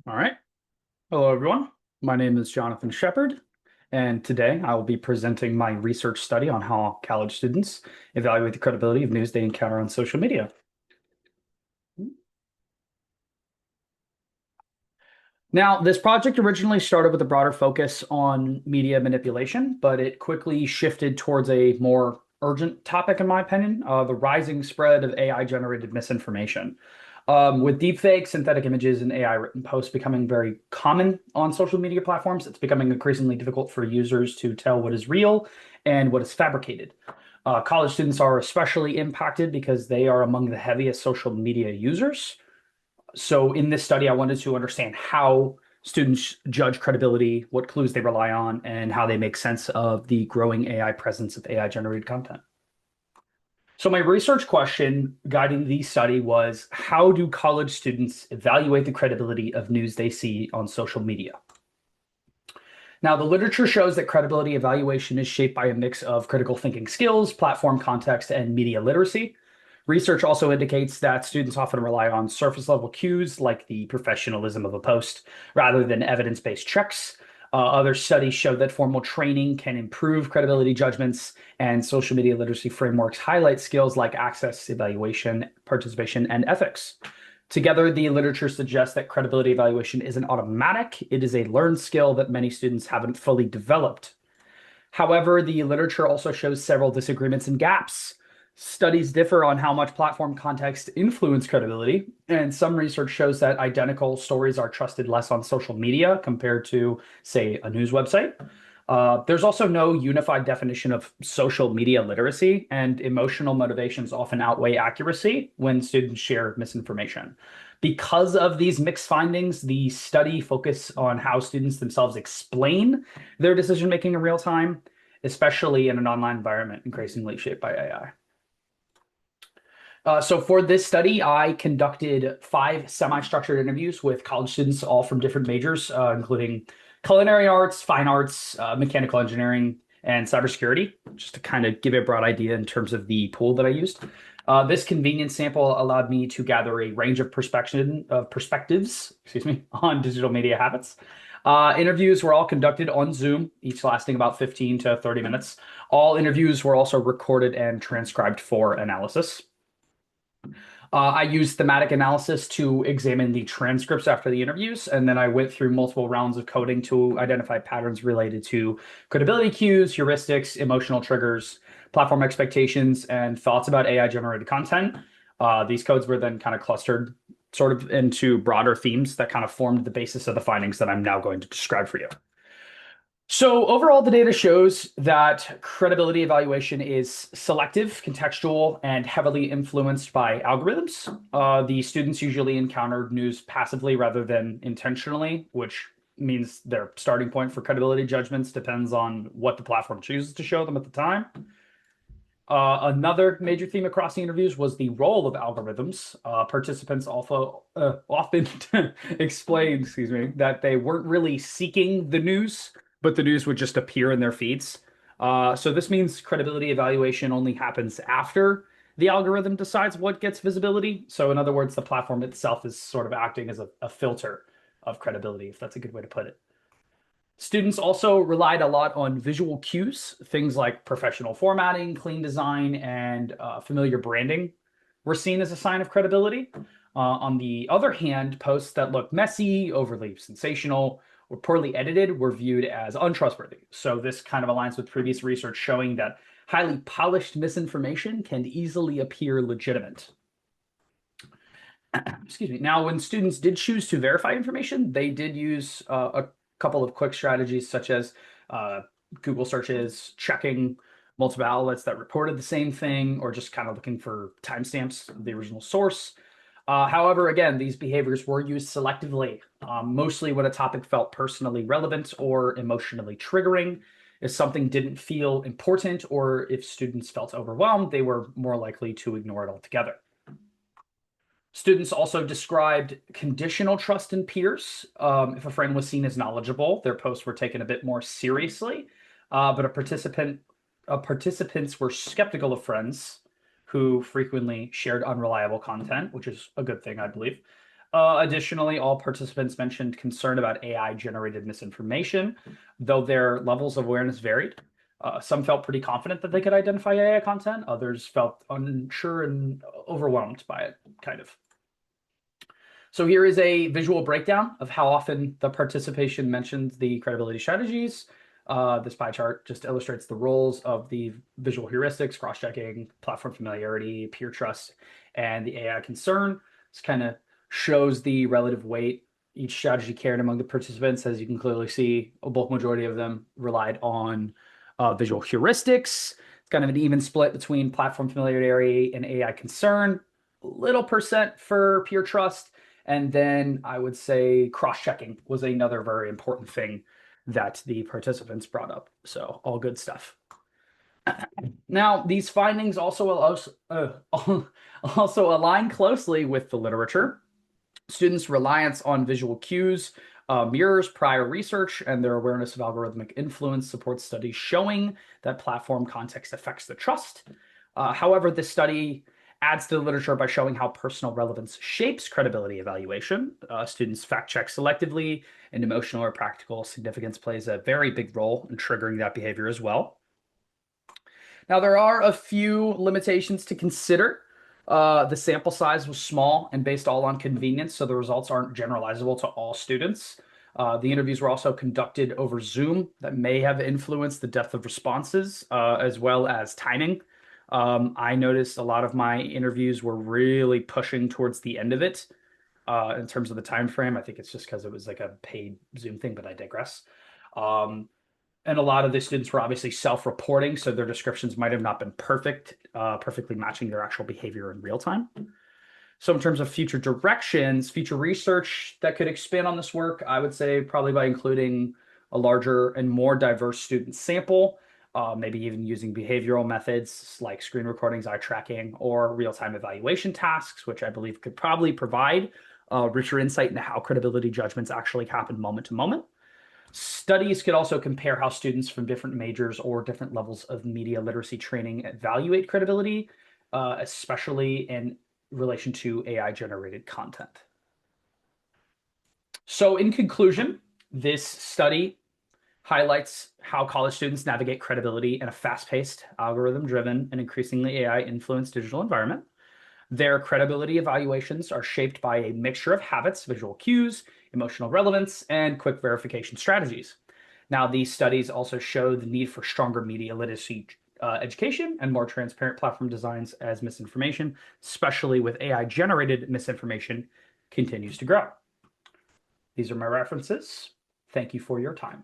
All right. Hello, everyone. My name is Jonathan Shepard, and today I will be presenting my research study on how college students evaluate the credibility of news they encounter on social media. Now, this project originally started with a broader focus on media manipulation, but it quickly shifted towards a more urgent topic, in my opinion, the rising spread of AI-generated misinformation. With deepfakes, synthetic images, and AI written posts becoming very common on social media platforms, it's becoming increasingly difficult for users to tell what is real and what is fabricated. College students are especially impacted because they are among the heaviest social media users. So in this study, I wanted to understand how students judge credibility, what clues they rely on, and how they make sense of the growing AI presence of AI generated content. So my research question guiding the study was, how do college students evaluate the credibility of news they see on social media? Now, the literature shows that credibility evaluation is shaped by a mix of critical thinking skills, platform context, and media literacy. Research also indicates that students often rely on surface level cues like the professionalism of a post rather than evidence based checks. Other studies show that formal training can improve credibility judgments, and social media literacy frameworks highlight skills like access, evaluation, participation, and ethics. Together, the literature suggests that credibility evaluation isn't automatic, it is a learned skill that many students haven't fully developed. However, the literature also shows several disagreements and gaps. Studies differ on how much platform context influence credibility, and some research shows that identical stories are trusted less on social media compared to, say, a news website. There's also no unified definition of social media literacy, and emotional motivations often outweigh accuracy when students share misinformation. Because of these mixed findings, the study focus on how students themselves explain their decision making in real time, especially in an online environment increasingly shaped by AI. So for this study, I conducted 5 semi-structured interviews with college students, all from different majors, including culinary arts, fine arts, mechanical engineering, and cybersecurity, just to kind of give you a broad idea in terms of the pool that I used. This convenience sample allowed me to gather a range of perspectives, excuse me, on digital media habits. Interviews were all conducted on Zoom, each lasting about 15 to 30 minutes. All interviews were also recorded and transcribed for analysis. I used thematic analysis to examine the transcripts after the interviews, and then I went through multiple rounds of coding to identify patterns related to credibility cues, heuristics, emotional triggers, platform expectations, and thoughts about AI generated content. These codes were then kind of clustered sort of into broader themes that kind of formed the basis of the findings that I'm now going to describe for you. So overall, the data shows that credibility evaluation is selective, contextual, and heavily influenced by algorithms. The students usually encountered news passively rather than intentionally, which means their starting point for credibility judgments depends on what the platform chooses to show them at the time. Another major theme across the interviews was the role of algorithms. Participants also often explained, excuse me, that they weren't really seeking the news, but the news would just appear in their feeds. So this means credibility evaluation only happens after the algorithm decides what gets visibility. So in other words, the platform itself is sort of acting as a filter of credibility, if that's a good way to put it. Students also relied a lot on visual cues, things like professional formatting, clean design, and familiar branding were seen as a sign of credibility. On the other hand, posts that looked messy, overly sensational, or poorly edited were viewed as untrustworthy. So this kind of aligns with previous research showing that highly polished misinformation can easily appear legitimate. Excuse me. Now, when students did choose to verify information, they did use a couple of quick strategies, such as uh, Google searches, checking multiple outlets that reported the same thing, or just kind of looking for timestamps of the original source. However, again, these behaviors were used selectively, mostly when a topic felt personally relevant or emotionally triggering. If something didn't feel important or if students felt overwhelmed, they were more likely to ignore it altogether. Students also described conditional trust in peers. If a friend was seen as knowledgeable, their posts were taken a bit more seriously. But participants were skeptical of friends who frequently shared unreliable content, which is a good thing, I believe. Additionally, all participants mentioned concern about AI-generated misinformation, though their levels of awareness varied. Some felt pretty confident that they could identify AI content. Others felt unsure and overwhelmed by it, kind of. So here is a visual breakdown of how often the participation mentions the credibility strategies. This pie chart just illustrates the roles of the visual heuristics, cross-checking, platform familiarity, peer trust, and the AI concern. This kind of shows the relative weight each strategy carried among the participants. As you can clearly see, a bulk majority of them relied on visual heuristics. It's kind of an even split between platform familiarity and AI concern, a little percent for peer trust. And then I would say cross-checking was another very important thing that the participants brought up. So all good stuff. Now, these findings also align closely with the literature. Students' reliance on visual cues mirrors prior research, and their awareness of algorithmic influence supports studies showing that platform context affects the trust. However, this study adds to the literature by showing how personal relevance shapes credibility evaluation. Students fact check selectively, and emotional or practical significance plays a very big role in triggering that behavior as well. Now, there are a few limitations to consider. The sample size was small and based all on convenience, so the results aren't generalizable to all students. The interviews were also conducted over Zoom that may have influenced the depth of responses, as well as timing. I noticed a lot of my interviews were really pushing towards the end of it in terms of the time frame. I think it's just because it was like a paid Zoom thing, but I digress. And a lot of the students were obviously self-reporting, so their descriptions might have not been perfectly matching their actual behavior in real time. So in terms of future directions, future research that could expand on this work, I would say probably by including a larger and more diverse student sample, maybe even using behavioral methods like screen recordings, eye tracking, or real-time evaluation tasks, which I believe could probably provide richer insight into how credibility judgments actually happen moment to moment. Studies could also compare how students from different majors or different levels of media literacy training evaluate credibility, especially in relation to AI-generated content. So in conclusion, this study highlights how college students navigate credibility in a fast-paced, algorithm-driven, and increasingly AI-influenced digital environment. Their credibility evaluations are shaped by a mixture of habits, visual cues, emotional relevance, and quick verification strategies. Now, these studies also show the need for stronger media literacy education and more transparent platform designs as misinformation, especially with AI-generated misinformation, continues to grow. These are my references. Thank you for your time.